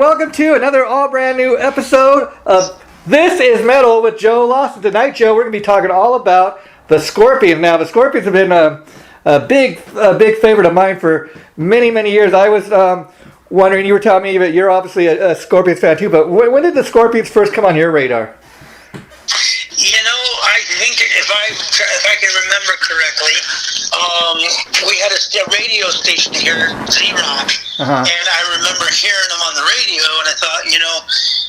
welcome to another all brand new episode of This is Metal with Joe Lawson. Tonight, Joe, we're going to be talking all about the Scorpions. Now, the Scorpions have been a big favorite of mine for many, many years. I was wondering, you were telling me that you're obviously a Scorpions fan too, but when did the Scorpions first come on your radar? You know, I think if I can remember correctly, we had a radio station here, Z-Rock, and I remember hearing them on the radio, and I thought, you know,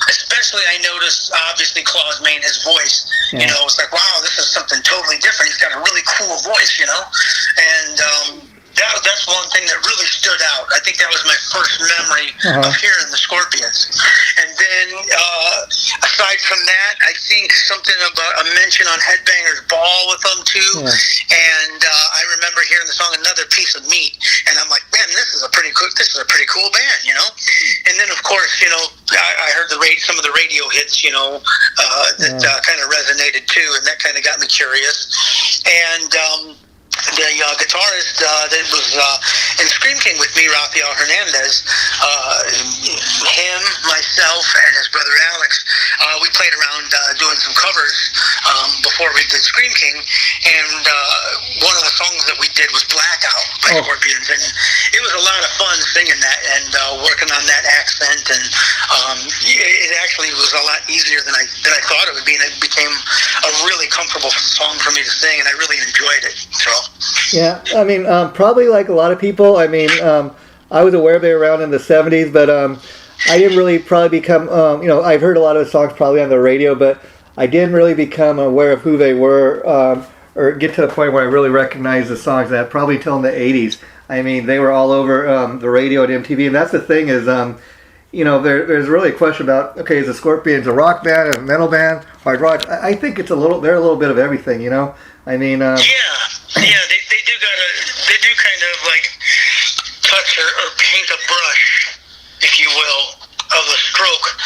especially I noticed, obviously, Claus Main, his voice, you know, it's like, wow, this is something totally different. He's got a really cool voice, you know, and that's one thing that really stood out. I think that was my first memory of hearing the Scorpions. And then, aside from that, I think something about a mention on Headbangers Ball with them too. And I remember hearing the song "Another Piece of Meat," and I'm like, man, this is a pretty cool band, you know. And then, of course, you know, I heard some of the radio hits, you know, that kind of resonated too, and that kind of got me curious. And the guitarist that was in Scream King with me, Rafael Hernandez, him, myself, and his brother Alex, we played around doing some covers before we did Scream King, and one of the songs that we did was Blackout by Scorpions, and it was a lot of fun singing that and working on that accent, and it actually was a lot easier than I thought it would be, and it became a really comfortable song for me to sing, and I really enjoyed it. So. Yeah, I mean, probably like a lot of people. I mean, I was aware they were around in the 70s, but I didn't really probably become, you know, I've heard a lot of the songs probably on the radio, but I didn't really become aware of who they were or get to the point where I really recognized the songs. That probably till in the 80s. I mean, they were all over the radio at MTV, and that's the thing is, you know, there's really a question about, okay, is the Scorpions a rock band, a metal band, hard rock? I think it's they're a little bit of everything, you know? I mean... Yeah, they do kind of like touch or paint a brush, if you will, of a stroke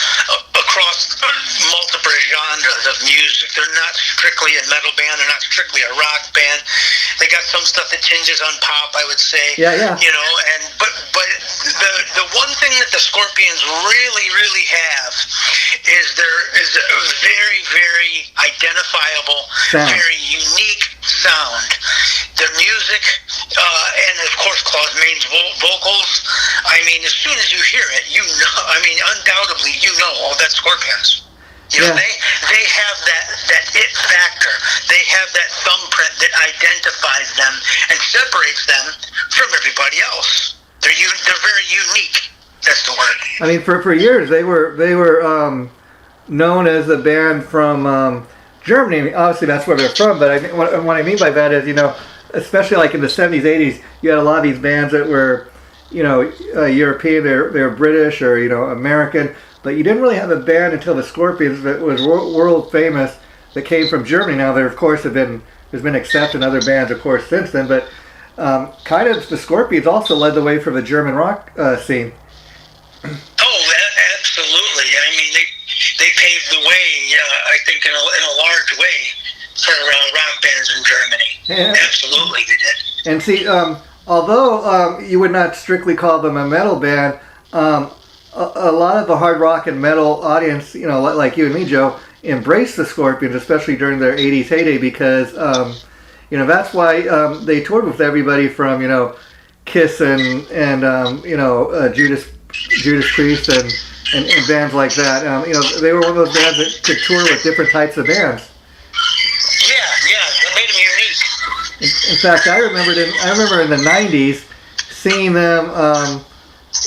across multiple genres of music. They're not strictly a metal band. They're not strictly a rock band. They got some stuff that tinges on pop, I would say. Yeah. You know, but the one thing that the Scorpions really have is there is a very, very identifiable, very unique sound. Their music, and of course Claus Main's vocals. I mean, as soon as you hear it, you know. I mean, undoubtedly, you know, that's Scorpions. You know, they have that it factor. They have that thumbprint that identifies them and separates them from everybody else. They're very unique. That's the word. I mean, for years they were known as a band from Germany. Obviously, that's where they're from. But I think what I mean by that is, you know, especially like in the 70s, 80s, you had a lot of these bands that were, you know, European, they're British or, you know, American, but you didn't really have a band until the Scorpions that was world famous that came from Germany. Now, there, of course, there's been Accept and other bands, of course, since then, but kind of the Scorpions also led the way for the German rock scene. Oh, absolutely. I mean, they paved the way, I think, in a large way for rock bands in Germany. Yeah. Absolutely, they did. And see, although you would not strictly call them a metal band, a lot of the hard rock and metal audience, you know, like you and me, Joe, embraced the Scorpions, especially during their 80s heyday, because, you know, that's why they toured with everybody from, you know, Kiss and you know, Judas Priest and bands like that. You know, they were one of those bands that could tour with different types of bands. Yeah, that made them unique. In fact, I remember in the 90s seeing them,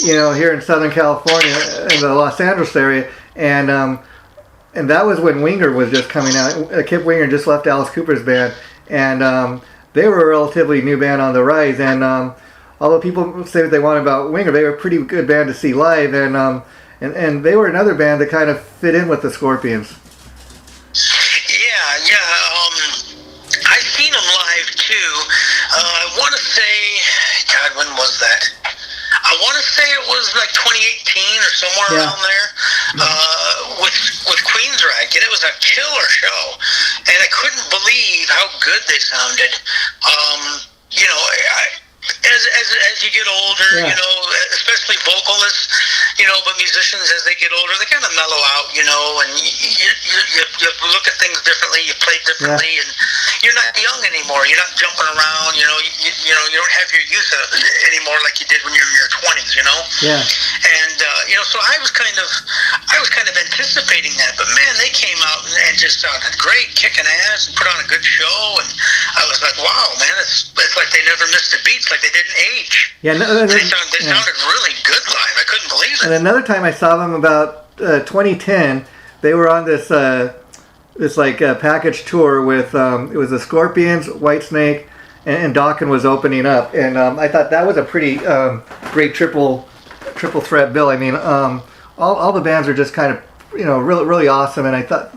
you know, here in Southern California, in the Los Angeles area, and that was when Winger was just coming out. Kip Winger just left Alice Cooper's band, and they were a relatively new band on the rise. And although people say what they want about Winger, they were a pretty good band to see live, and they were another band that kind of fit in with the Scorpions. I've seen them live too. I want to say, God, when was that? I want to say it was like 2018 or somewhere around there, with Queensryche, and it was a killer show, and I couldn't believe how good they sounded. You know, as you get older, you know, especially vocalists, but musicians, as they get older, they kind of mellow out, and you look at things differently, you play differently, and you're not young anymore. You're not jumping around, you don't have your youth anymore like you did when you were in your 20s, Yeah. And so I was kind of anticipating that, but man, they came out and just sounded great, kicking ass, and put on a good show, and I was like, wow, man, it's like they never missed a beat. It's like they didn't age. Yeah, they sounded really good live. I couldn't believe it. And another time I saw them about 2010, they were on this package tour with it was the Scorpions, Whitesnake, and Dokken was opening up, and I thought that was a pretty great triple threat bill. I mean, all the bands are just kind of really really awesome, and I thought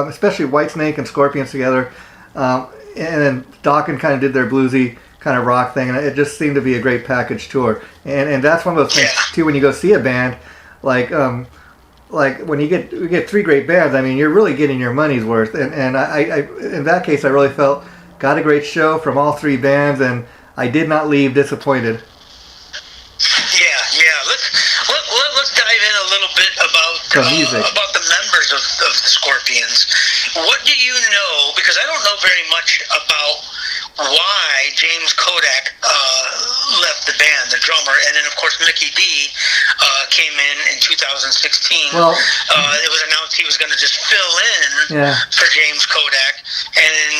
especially Whitesnake and Scorpions together, and then Dokken kind of did their bluesy kind of rock thing, and it just seemed to be a great package tour. And that's one of those things too, when you go see a band, like when you get three great bands, I mean, you're really getting your money's worth. And I in that case, I really felt got a great show from all three bands, and I did not leave disappointed. Yeah. Let's dive in a little bit about the members of the Scorpions. What do you know? Because I don't know very much about why James Kodak left the band, the drummer, and then of course Mickey D came in 2016. Well, it was announced he was going to just fill in for James Kodak, and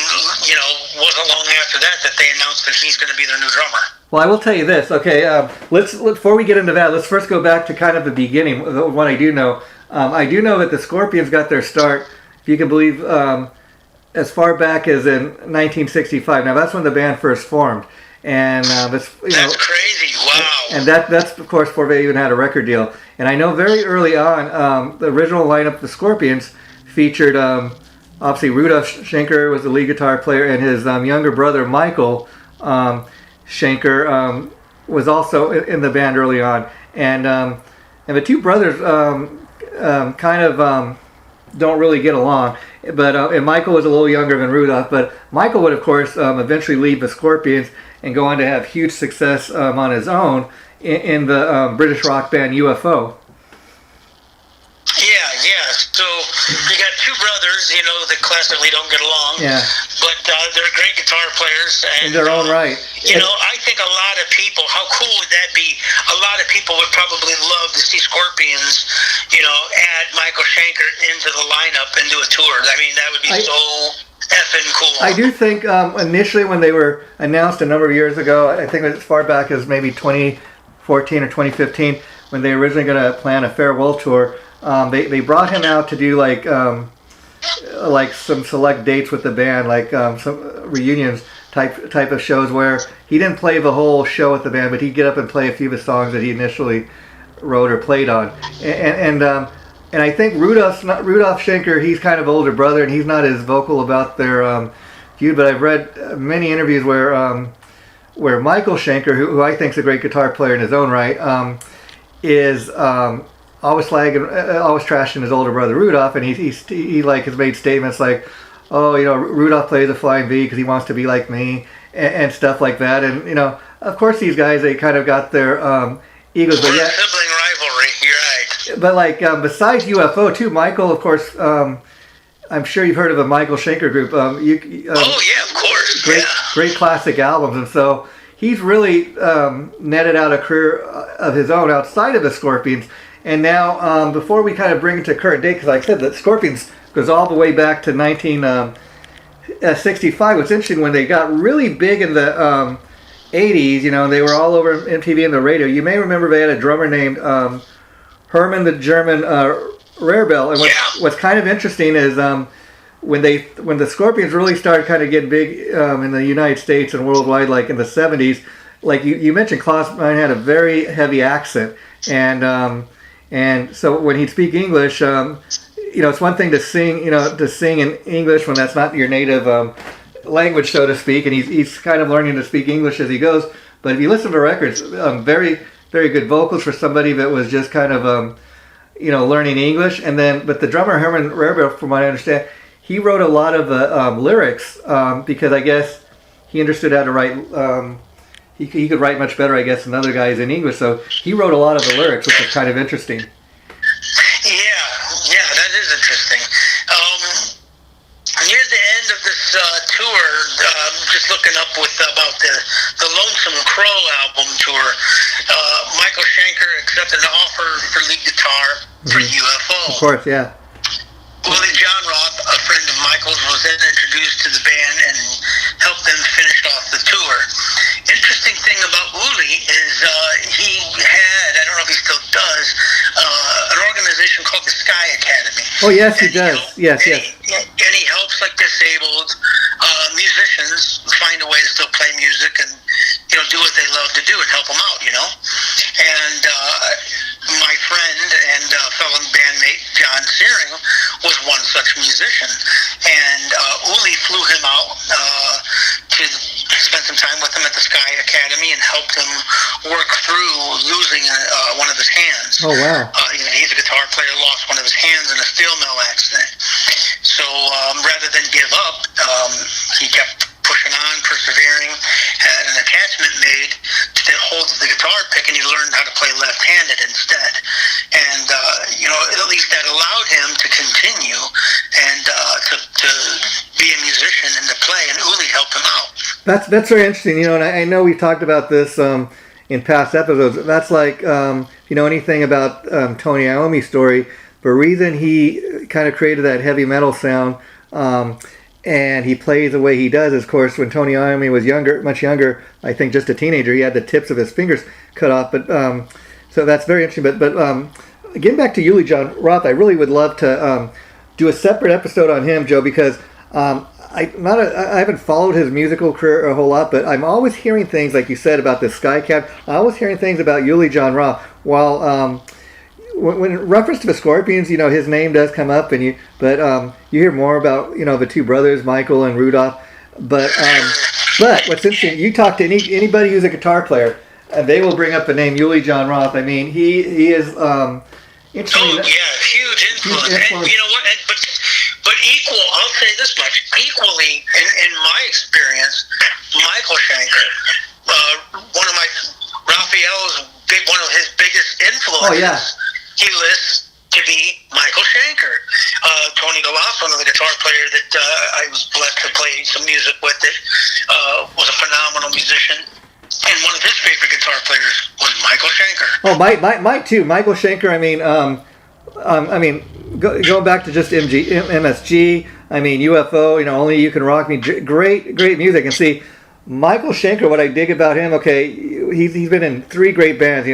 wasn't long after that they announced that he's going to be their new drummer. Well, I will tell you this. Okay, let's before we get into that, let's first go back to kind of the beginning. What I do know, I do know that the Scorpions got their start, if you can believe, as far back as in 1965. Now that's when the band first formed, and that's crazy. Wow. And that's of course before they even had a record deal. And I know very early on, the original lineup, the Scorpions, featured obviously Rudolf Schenker was the lead guitar player, and his younger brother Michael Schenker was also in the band early on, and the two brothers kind of don't really get along. But and Michael was a little younger than Rudolph, but Michael would, of course, eventually leave the Scorpions and go on to have huge success on his own in the British rock band UFO. Yeah. So you got two brothers, that classically don't get along. Yeah. But they're great guitar players. And, in their own right. I think a lot of people, how cool would that be? A lot of people would probably love to see Scorpions, add Michael Schenker into the lineup and do a tour. I mean, that would be so effing cool. I do think initially when they were announced a number of years ago, I think as far back as maybe 2014 or 2015, when they were originally going to plan a farewell tour, they brought him out to do like some select dates with the band, like some reunions type of shows where he didn't play the whole show with the band, but he'd get up and play a few of the songs that he initially wrote or played on. And I think Rudolf Schenker, he's kind of older brother, and he's not as vocal about their feud. But I've read many interviews where Michael Schenker, who I think is a great guitar player in his own right, is always trashing his older brother Rudolph, and he like has made statements like, oh, Rudolph plays a flying V because he wants to be like me, and stuff like that. And of course these guys, they kind of got their egos, but yeah, sibling rivalry. You're right. But like besides UFO too, Michael, of course, I'm sure you've heard of the Michael Schenker group. Oh yeah, of course. Great classic albums, and so he's really netted out a career of his own outside of the Scorpions. And now, before we kind of bring it to current day, because like I said, the Scorpions goes all the way back to 1965. What's interesting, when they got really big in the 80s, they were all over MTV and the radio. You may remember they had a drummer named Herman the German Rarebell. And what's kind of interesting is when the Scorpions really started kind of getting big in the United States and worldwide, like in the 70s, like you mentioned, Klaus Meine had a very heavy accent, and so when he'd speak English, it's one thing to sing in English when that's not your native language, so to speak, and he's kind of learning to speak English as he goes. But if you listen to records, very, very good vocals for somebody that was just kind of, learning English. But the drummer, Herman Rarebell, from what I understand, he wrote a lot of the lyrics because I guess he understood how to write he could write much better, I guess, than other guys in English. So he wrote a lot of the lyrics, which is kind of interesting. Yeah, that is interesting. Near the end of this tour, just looking up about the Lonesome Crow album tour, Michael Schenker accepted an offer for lead guitar for UFO. Of course, yeah. Willie John Roth, a friend of Michael's, was then introduced to the band and helped them finish off the tour. Interesting thing about Uli is he had, I don't know if he still does, an organization called the Sky Academy. Oh, yes, he does. Yes. And he helps like disabled musicians find a way to still play music and do what they love to do and help them out. And my friend and fellow bandmate John Searing was one such musician, and Uli flew him out to spend some time with him at the Sky Academy and helped him work through losing one of his hands. Oh, wow. He's a guitar player, lost one of his hands in a steel mill accident. So rather than give up, he kept pushing on, persevering, had an attachment made that holds the guitar pick, and he learned how to play left-handed instead. And, at least that allowed him to continue and to be a musician and to play, and Uli helped him out. That's very interesting, and I know we've talked about this in past episodes. That's like, if you know anything about Tony Iommi's story, the reason he kind of created that heavy metal sound, and he plays the way he does is, of course, when Tony Iommi was much younger, I think just a teenager, he had the tips of his fingers cut off. But so that's very interesting. But getting back to Uli John Roth, I really would love to do a separate episode on him, Joe, because I haven't followed his musical career a whole lot, but I'm always hearing things like you said about the Sky Cap. I'm always hearing things about Uli John Roth. While when in reference to the Scorpions, his name does come up, but you hear more about the two brothers, Michael and Rudolph. But what's interesting, you talk to anybody who's a guitar player, and they will bring up the name Uli John Roth. I mean, he is interesting. Oh yeah, huge influence. And you know what? But equal, I'll say this much: equally, in my experience, Michael Schenker, one of his biggest influences. Oh yeah. He lists to be Michael Schenker. Tony Lawson, the guitar player that I was blessed to play some music with, that was a phenomenal musician. And one of his favorite guitar players was Michael Schenker. Oh, Mike too. Michael Schenker. Going back to just MSG. UFO. Only You Can Rock Me. Great music. And see, Michael Schenker. What I dig about him. Okay, he's been in 3 great bands.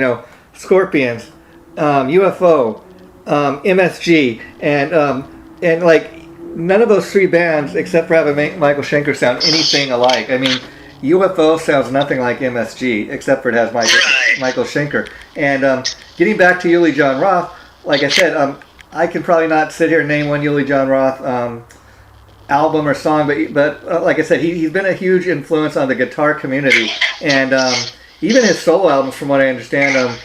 Scorpions, UFO, MSG, and like none of those 3 bands, except for having Michael Schenker, sound anything alike. UFO sounds nothing like MSG, except for it has Michael Schenker. And getting back to Uli John Roth, like I said, I can probably not sit here and name one Uli John Roth album or song, but like I said, he's been a huge influence on the guitar community, and even his solo albums, from what I understand,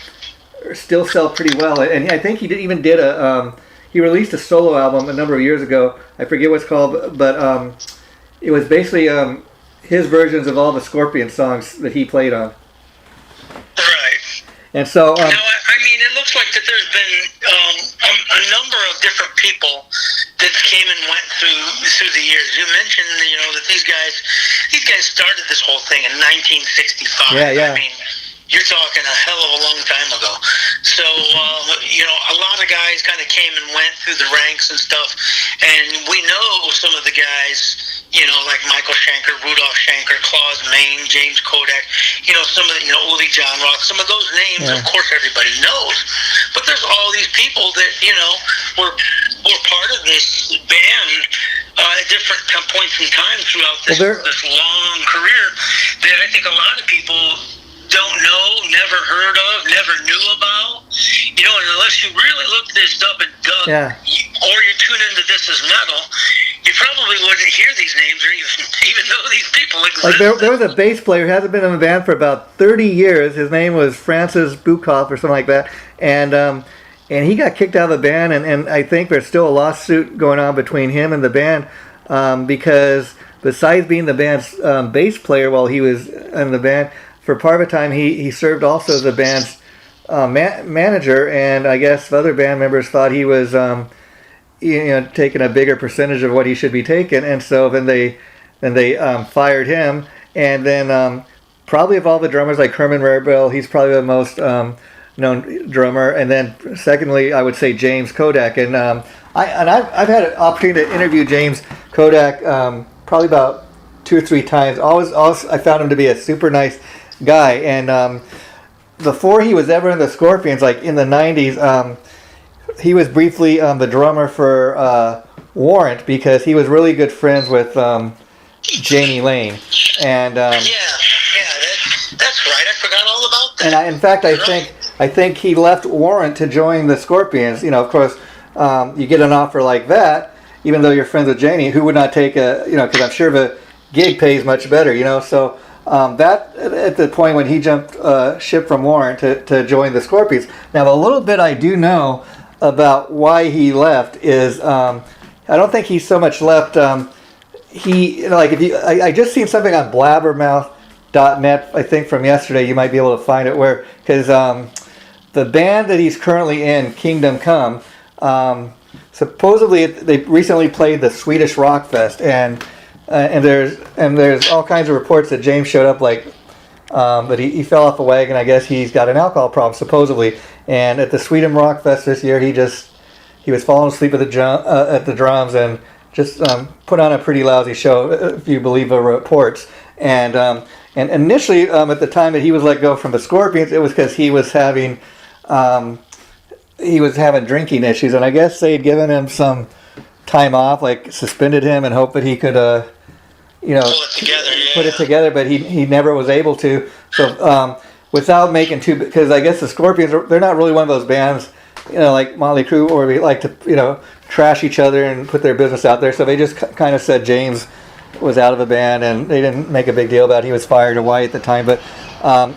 still sell pretty well. And I think he he released a solo album a number of years ago. I forget what it's called, but it was basically his versions of all the Scorpion songs that he played on. Right. And so, now, it looks like that there's been a number of different people that came and went through the years. You mentioned, that these guys started this whole thing in 1965. Yeah. You're talking a hell of a long time ago. So, a lot of guys kind of came and went through the ranks and stuff. And we know some of the guys, like Michael Schenker, Rudolph Schenker, Claus Main, James Kodak, some of the, Uli John Roth, some of those names, of course, everybody knows. But there's all these people that, were part of this band at different points in time throughout this long career that I think a lot of people don't know, never heard of, never knew about, and unless you really look this up and dug, or you tune into This Is Metal, you probably wouldn't hear these names or even know these people exist. Like there was a bass player who hasn't been in the band for about 30 years. His name was Francis Bukoff or something like that, and he got kicked out of the band, and I think there's still a lawsuit going on between him and the band because besides being the band's bass player while he was in the band, for part of the time he served also as the band's manager, and I guess other band members thought he was taking a bigger percentage of what he should be taking, and so then they fired him, and then probably of all the drummers, like Herman Rarebell, he's probably the most known drummer, and then secondly, I would say James Kodak, and I've had an opportunity to interview James Kodak probably about 2 or 3 times. Always, I found him to be a super nice guy, and before he was ever in the Scorpions, like in the 90s, he was briefly the drummer for Warrant, because he was really good friends with Jamie Lane, and that's right. I forgot all about that. And in fact, I think he left Warrant to join the Scorpions. Of course, you get an offer like that, even though you're friends with Jamie, who would not take because I'm sure the gig pays much better, so that at the point when he jumped ship from Warrant to join the Scorpions. Now, a little bit I do know about why he left is I don't think he so much left. I just seen something on blabbermouth.net, I think from yesterday. You might be able to find it because the band that he's currently in, Kingdom Come, supposedly they recently played the Swedish Rock Fest, and there's all kinds of reports that James showed up but he fell off a wagon. I guess he's got an alcohol problem supposedly, and at the Sweden Rock Fest this year he was falling asleep at the drums and just put on a pretty lousy show, if you believe the reports. And initially at the time that he was let go from the Scorpions, it was because he was having drinking issues, and I guess they had given him some time off, like suspended him and hoped that he could put it together, but he never was able to. So without making because I guess the Scorpions, they're not really one of those bands, like Motley Crue, or we like to trash each other and put their business out there. So they just kind of said James was out of the band, and they didn't make a big deal about it. He was fired or why at the time, but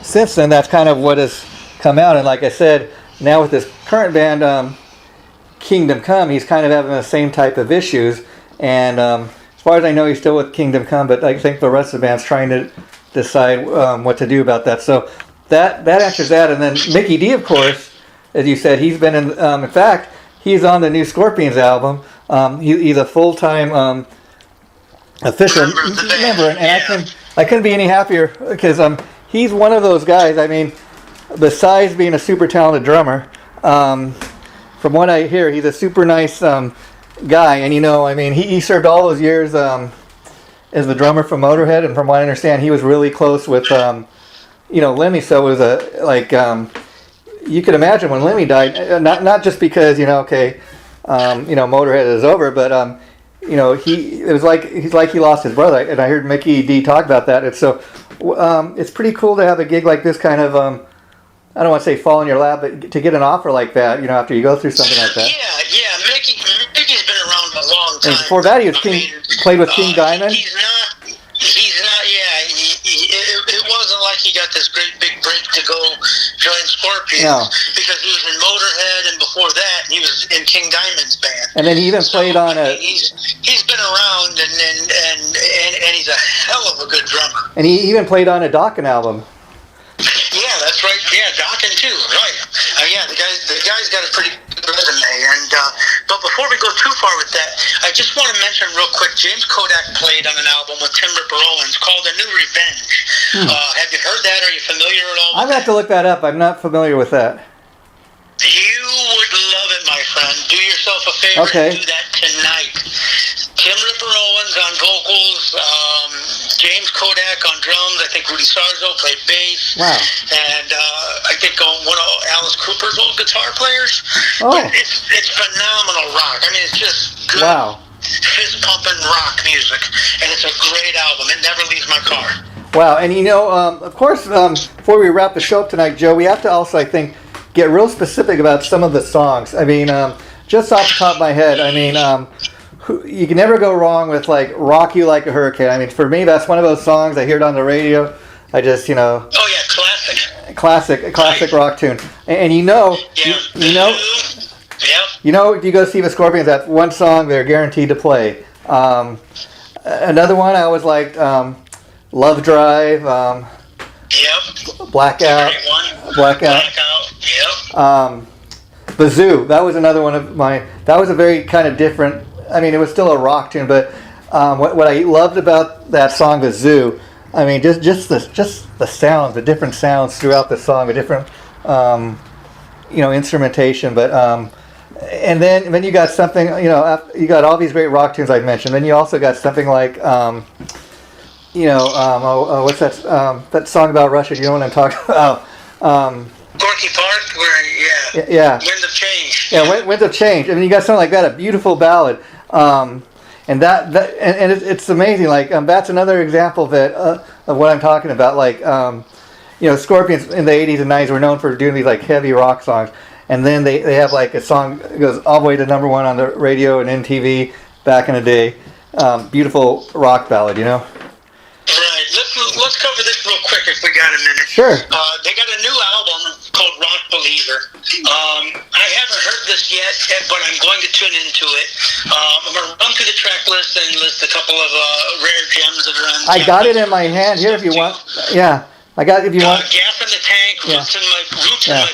since then that's kind of what has come out. And like I said, now with this current band, Kingdom Come, he's kind of having the same type of issues, and as far as I know, he's still with Kingdom Come, but I think the rest of the band's trying to decide what to do about that. So that answers that. And then Mickey D, of course, as you said, he's been in fact, he's on the new Scorpions album. He's a full-time official member, and I couldn't be any happier, because he's one of those guys. I mean, besides being a super talented drummer, from what I hear, he's a super nice guy, and he served all those years as the drummer for Motorhead, and from what I understand, he was really close with Lemmy. So it was you could imagine when Lemmy died, not just because Motorhead is over, but he's like he lost his brother, and I heard Mickey D talk about that. And so it's pretty cool to have a gig like this kind of I don't want to say fall in your lap, but to get an offer like that, after you go through something like that. Yeah. Mickey's been around a long time. And before that, he was played with King Diamond. He's not. Yeah. It wasn't like he got this great big break to go join Scorpions, because he was in Motorhead, and before that, he was in King Diamond's band. And then he even played on He's been around, and he's a hell of a good drummer. And he even played on a Dokken album. Yeah, that's right. Yeah, Dokken too. Right. The guy's got a pretty good resume. And but before we go too far with that, I just want to mention real quick. James Kodak played on an album with Tim Ripper Owens called "A New Revenge." Have you heard that? Are you familiar at all? I'm gonna have to look that up. I'm not familiar with that. You would love it, my friend. Do yourself a favor and do that tonight. Tim Ripper Owens on vocals, James Kodak on drums. I think Rudy Sarzo played bass. Wow. And I think one of Alice Cooper's old guitar players. Oh. But it's phenomenal rock. I mean, it's just good, fist-pumping rock music. And it's a great album. It never leaves my car. Wow. And of course, before we wrap the show up tonight, Joe, we have to also, I think, get real specific about some of the songs. I mean, just off the top of my head, you can never go wrong with "Rock You Like a Hurricane." I mean, for me, that's one of those songs. I hear it on the radio. I just, Oh yeah, classic rock tune. And you know, if you go see the Scorpions, that's one song they're guaranteed to play. Another one I always liked, "Love Drive." Yep. Blackout. Blackout. Yep. The Zoo. That was another one of my. That was a very kind of different. I mean, it was still a rock tune, but what I loved about that song, The Zoo. I mean, just the sounds, the different sounds throughout the song, the different instrumentation, but. And then you got something, you got all these great rock tunes I mentioned. Then you also got something like, what's that song about Russia? You know what I'm talking about? Gorky Park, yeah. Wind of Change. Yeah, Wind of Change. I mean, you got something like that, a beautiful ballad. And it's amazing. Like that's another example of what I'm talking about. Like, Scorpions in the 80s and 90s were known for doing these like heavy rock songs. And then they have like a song that goes all the way to #1 on the radio and MTV back in the day. Beautiful rock ballad, Right. Let's cover this real quick if we got a minute. Sure. They got a new album called Rock Believer. I haven't heard this yet, but I'm going to tune into it. I'm going to run through the track list and list a couple of rare gems that are on. I got it in my hand here if you want. Yeah. I got it if you want. Gas in the Tank, Roots in My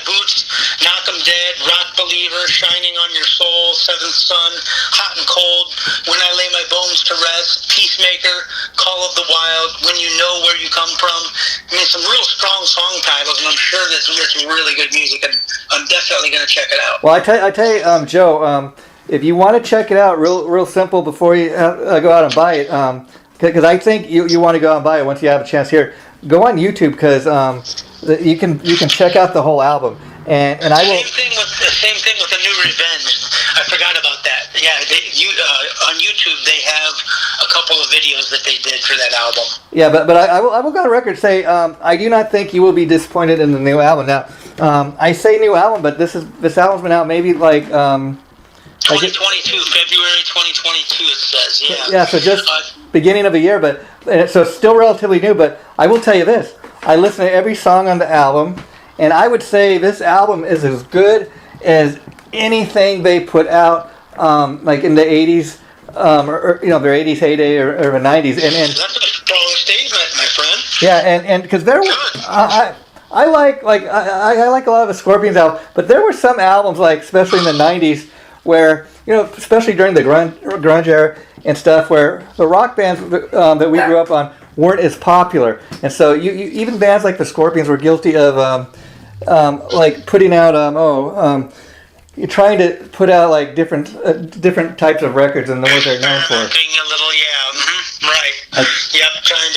Boots, Knock 'em Dead, Rock Believer, Shining on Your Soul, Seventh Son, Hot and Cold, When I Lay My Bones to Rest, Peacemaker, Call of the Wild, When You Know Where You Come From. I mean, some real strong song titles, and I'm sure there's some really good music, and I'm definitely going to check it out. Well, I tell you, Joe, if you want to check it out, real simple before you go out and buy it, because I think you want to go out and buy it once you have a chance here. Go on YouTube because you can check out the whole album, and I will. Same thing with The New Revenge. I forgot about that. Yeah, on YouTube they have a couple of videos that they did for that album. Yeah, but I will go on record say I do not think you will be disappointed in the new album. Now I say new album, but this album's been out maybe like 2022, February 2022 it says, yeah. Yeah, so just beginning of the year, but so it's still relatively new, but I will tell you this. I listen to every song on the album, and I would say this album is as good as anything they put out like in the 80s, or their 80s heyday or the 90s. And that's a strong statement, my friend. Yeah, and because there were... I like a lot of the Scorpions albums, but there were some albums, like especially in the 90s, where, especially during the grunge era and stuff, where the rock bands that we grew up on weren't as popular. And so you even bands like the Scorpions were guilty of like putting out, you're trying to put out like different types of records than the ones they're known for. Being a little, right. Trying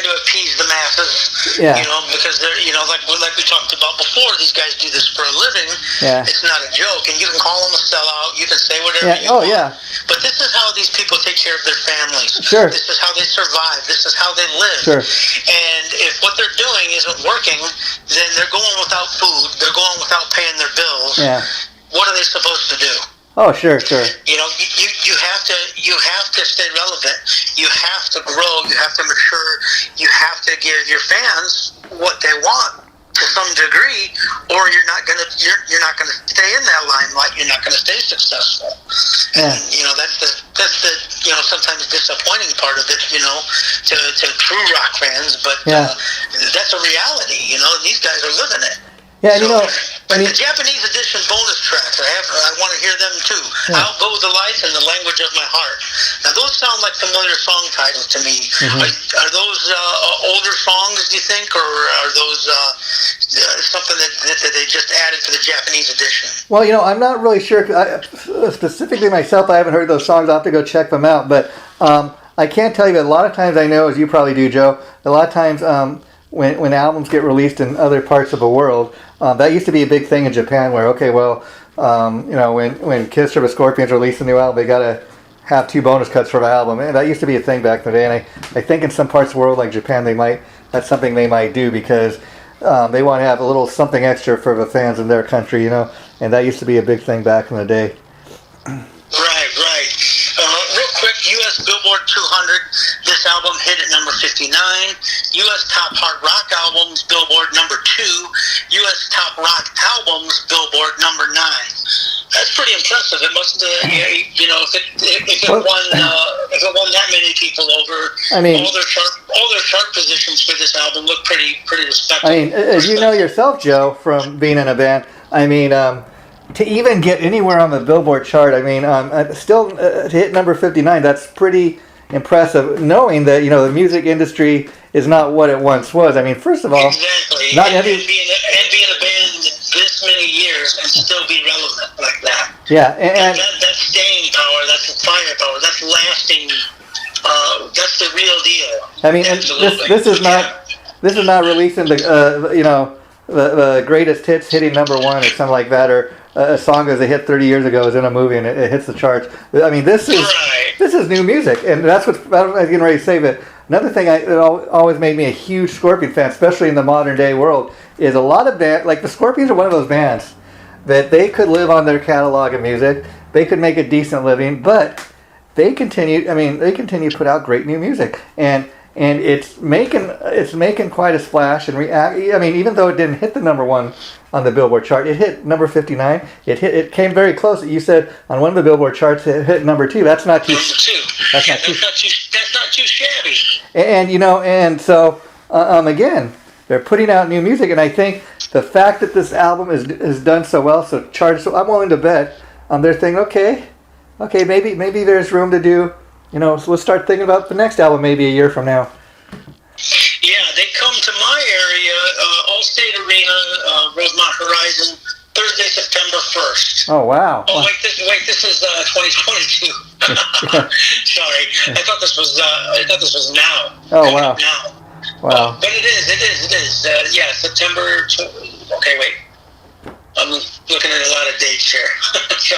to appease the masses. Yeah. Because they're, like we talked about before, these guys do this for a living. Yeah. It's not a joke, and you can call them a sellout. You can say whatever you want. Yeah. But this is how these people take care of their families. Sure. This is how they survive. This is how they live. Sure. And if what they're doing isn't working, then they're going without food. They're going without paying their bills. Yeah. What are they supposed to do? Oh, sure. You have to stay relevant. You have to grow. You have to mature. You have to give your fans what they want to some degree, or you're not gonna stay in that limelight. You're not gonna stay successful. Yeah. And that's the sometimes disappointing part of it. To true rock fans, but that's a reality. These guys are living it. Yeah, but the Japanese edition bonus tracks, I want to hear them too. Yeah. Out Go the Lights and The Language of My Heart. Now those sound like familiar song titles to me. Mm-hmm. Are those older songs, do you think, or are those something that they just added to the Japanese edition? Well, I'm not really sure. Specifically myself, I haven't heard those songs. I'll have to go check them out. But I can't tell you that a lot of times, I know, as you probably do, Joe, a lot of times when albums get released in other parts of the world, that used to be a big thing in Japan where, when Kiss or the Scorpions released a new album, they got to have 2 bonus cuts for the album. And that used to be a thing back in the day. And I think in some parts of the world, like Japan, that's something they might do because they want to have a little something extra for the fans in their country, And that used to be a big thing back in the day. Right. Real quick, U.S. Billboard 200, this album hit at number 59. U.S. Top Hard Rock Albums, Billboard number 2. U.S. Top Rock Albums, Billboard number 9. That's pretty impressive. It must, if it won that that many people over. I mean, all their chart positions for this album look pretty respectable. I mean, as you know yourself, Joe, from being in a band, I mean, to even get anywhere on the Billboard chart, I mean, still to hit number 59, that's pretty impressive, knowing that, you know, the music industry is not what it once was. I mean, first of all, exactly. Not and every... being a band this many years and still be relevant like that. Yeah, and that's staying power, that's firepower, that's lasting, that's the real deal. I mean, and this is not releasing the, you know, the greatest hits hitting number one or something like that, or a song that was a hit 30 years ago is in a movie and it hits the charts. I mean, this is new music, and that's what I was getting ready to say. But another thing that always made me a huge Scorpion fan, especially in the modern day world, is a lot of bands, like the Scorpions are one of those bands that they could live on their catalog of music, they could make a decent living, but they continue to put out great new music, and it's making quite a splash and react. I mean, even though it didn't hit the number one on the Billboard chart, it hit number 59. It came very close. You said on one of the Billboard charts it hit number 2. That's not too. That's not too shabby. And you know, and so again, they're putting out new music, and I think the fact that this album is done so well, so charted, so I'm willing to bet they're thinking, okay, maybe there's room to do. You know, so let's start thinking about the next album maybe a year from now. Yeah, they come to my area, Allstate Arena, Rosemont Horizon, Thursday, September 1st. Oh, wow. Oh, this is 2022. Sorry, I thought this was now. Oh, wow. Now. Wow. But it is. Yeah, September. Okay, wait. I'm looking at a lot of dates here. So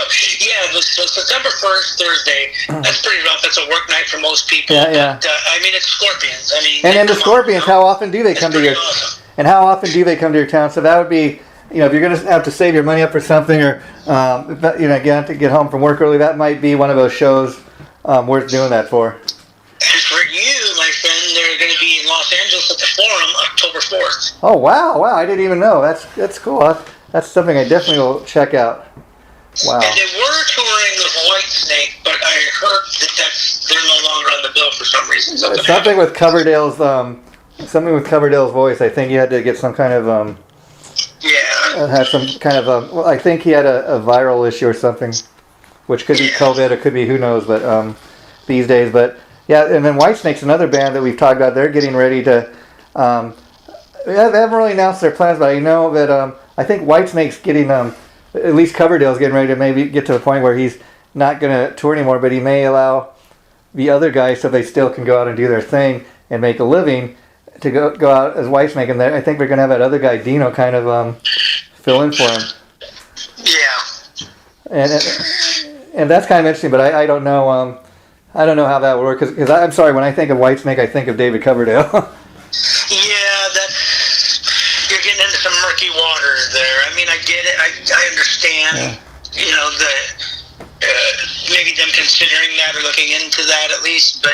September 1st, Thursday, that's pretty rough. That's a work night for most people. Yeah. But, I mean, it's Scorpions. I mean, and then the Scorpions, how often do they come to your... Awesome. And how often do they come to your town? So that would be, you know, if you're going to have to save your money up for something, or, you know, again, to get home from work early, that might be one of those shows worth doing that for. And for you, my friend, they're going to be in Los Angeles at the Forum, October 4th. Oh, wow. I didn't even know. That's cool. That's something I definitely will check out. Wow. And they were touring with Whitesnake, but I heard that they're no longer on the bill for some reason. Something with Coverdale's voice. I think he had to get some kind of had some kind of I think he had a viral issue or something, which could be COVID, it could be who knows, but these days. But yeah, and then Whitesnake's another band that we've talked about. They're getting ready to. They haven't really announced their plans, but I know that I think Whitesnake's getting at least Coverdale's getting ready to maybe get to the point where he's not going to tour anymore, but he may allow the other guys so they still can go out and do their thing and make a living to go out as Whitesnake. And I think they're going to have that other guy Dino kind of fill in for him. Yeah. And that's kind of interesting, but I don't know. I don't know how that would work because I'm sorry, when I think of Whitesnake, I think of David Coverdale. You're getting into some murky waters there. I mean, I get it. I understand. Yeah. You know, maybe them considering that or looking into that at least, but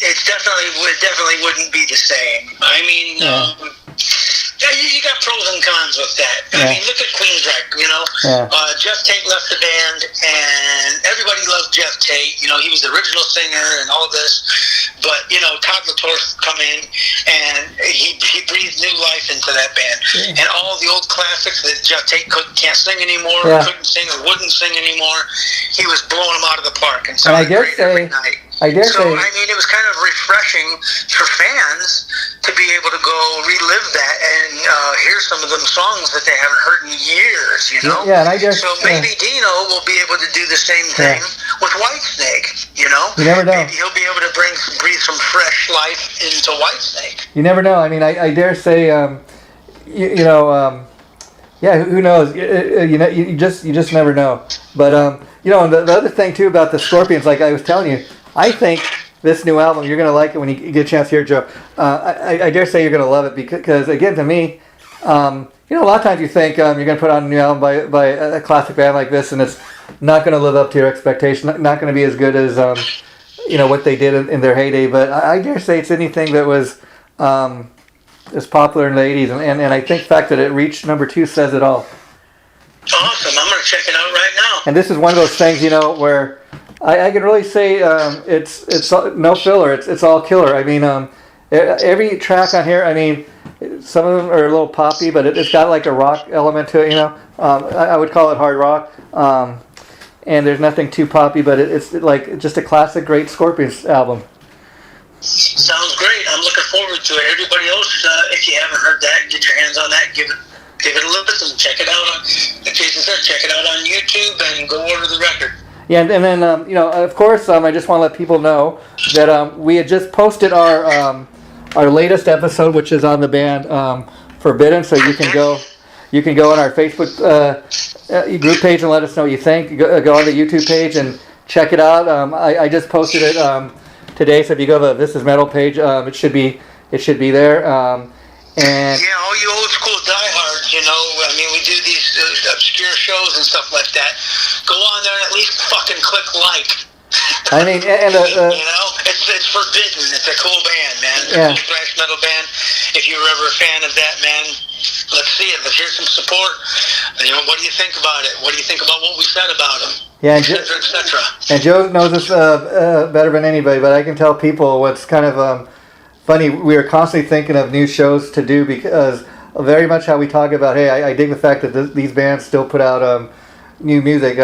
it definitely wouldn't be the same. I mean, you got pros and cons with that. I mean, look at Queensrÿche, you know. Jeff Tate left the band, and everybody loved Jeff Tate. You know, he was the original singer and all this. But, you know, Todd LaTorre come in, and he breathed new life into that band. And all the old classics that Jeff Tate can't sing anymore, couldn't sing or wouldn't sing anymore, he was blowing them out of the park and sounded great every night. I mean, it was kind of refreshing for fans to be able to go relive that and hear some of them songs that they haven't heard in years, you know? Yeah, and I guess... So maybe Dino will be able to do the same thing with Whitesnake, you know? You never know. Maybe he'll be able to breathe some fresh life into Whitesnake. You never know. I mean, I dare say, who knows? You know, you just never know. But, you know, and the other thing, too, about the Scorpions, like I was telling you, I think this new album, you're going to like it when you get a chance to hear it, Joe. I dare say you're going to love it because, again, to me, you know, a lot of times you think you're going to put on a new album by a classic band like this, and it's not going to live up to your expectation, not going to be as good as, you know, what they did in their heyday. But I dare say it's anything that was as popular in the 80s, and I think the fact that it reached number 2 says it all. Awesome. I'm going to check it out right now. And this is one of those things, you know, where... I can really say it's no filler. It's all killer. I mean, every track on here. I mean, some of them are a little poppy, but it's got like a rock element to it. You know, I would call it hard rock. And there's nothing too poppy, but it's like just a classic, great Scorpions album. Sounds great. I'm looking forward to it. Everybody else, if you haven't heard that, get your hands on that. Give it a listen. Check it out on, like Jason said, check it out on YouTube and go order the record. Yeah, and then of course, I just want to let people know that we had just posted our latest episode, which is on the band Forbidden. So you can go on our Facebook group page and let us know what you think. Go on the YouTube page and check it out. I just posted it today, so if you go to the This Is Metal page, it should be there. And yeah, all you old school diehards, I mean, we do these obscure shows and stuff like that. Go on there and at least fucking click like. I mean, and it's Forbidden. It's a cool band, man. It's a cool thrash metal band. If you were ever a fan of that, man, let's see it. Let's hear some support. What do you think about it? What do you think about what we said about them? Yeah, et cetera, et cetera. And Joe knows this better than anybody, but I can tell people what's kind of funny. We are constantly thinking of new shows to do because very much how we talk about, hey, I dig the fact that these bands still put out new music.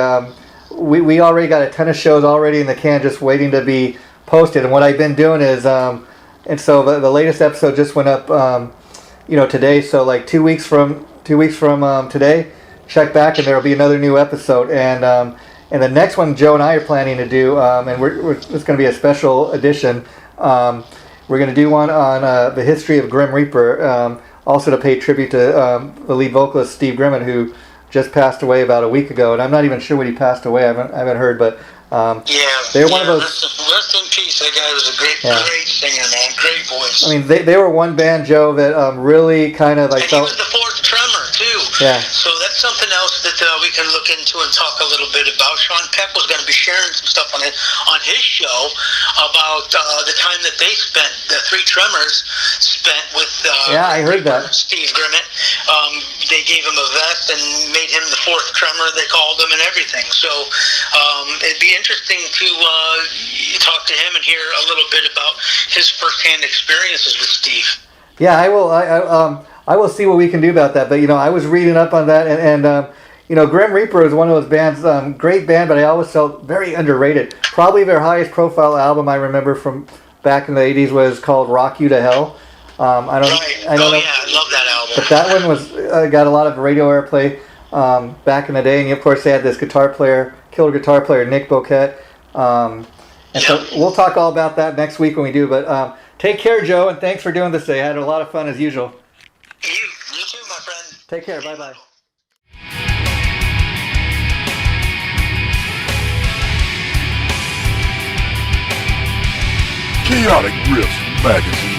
We already got a ton of shows already in the can just waiting to be posted. And what I've been doing is, and so the latest episode just went up, today. So like 2 weeks from today, check back and there will be another new episode. And the next one Joe and I are planning to do, and it's going to be a special edition. We're going to do one on the history of Grim Reaper, also to pay tribute to the lead vocalist Steve Grimmin, who just passed away about a week ago. And I'm not even sure when he passed away. I haven't heard, but they're one of those. Rest in peace. That guy was a great singer, man. Great voice. I mean, they were one band, Joe, that really kind of he was the fourth drummer too. Yeah. So that's something else that we can look into and talk a little bit about. Sean Peck was going to be sharing some stuff on his show about the time that they spent, the three drummers spent with. I heard that. Steve Grimmett. They gave him a vest and made him the fourth drummer. They called him and everything. So it'd be interesting to talk to him and hear a little bit about his firsthand experiences with Steve. Yeah, I will. I will see what we can do about that. But I was reading up on that, and Grim Reaper is one of those bands, great band, but I always felt very underrated. Probably their highest profile album I remember from back in the '80s was called "Rock You to Hell." I don't know. Yeah, I love that album. But that one was got a lot of radio airplay back in the day, and of course they had this killer guitar player Nick Boquette. So we'll talk all about that next week when we do. But take care, Joe, and thanks for doing this today. I had a lot of fun as usual. You too, my friend. Take care. Bye-bye. Chaotic Riffs Magazine.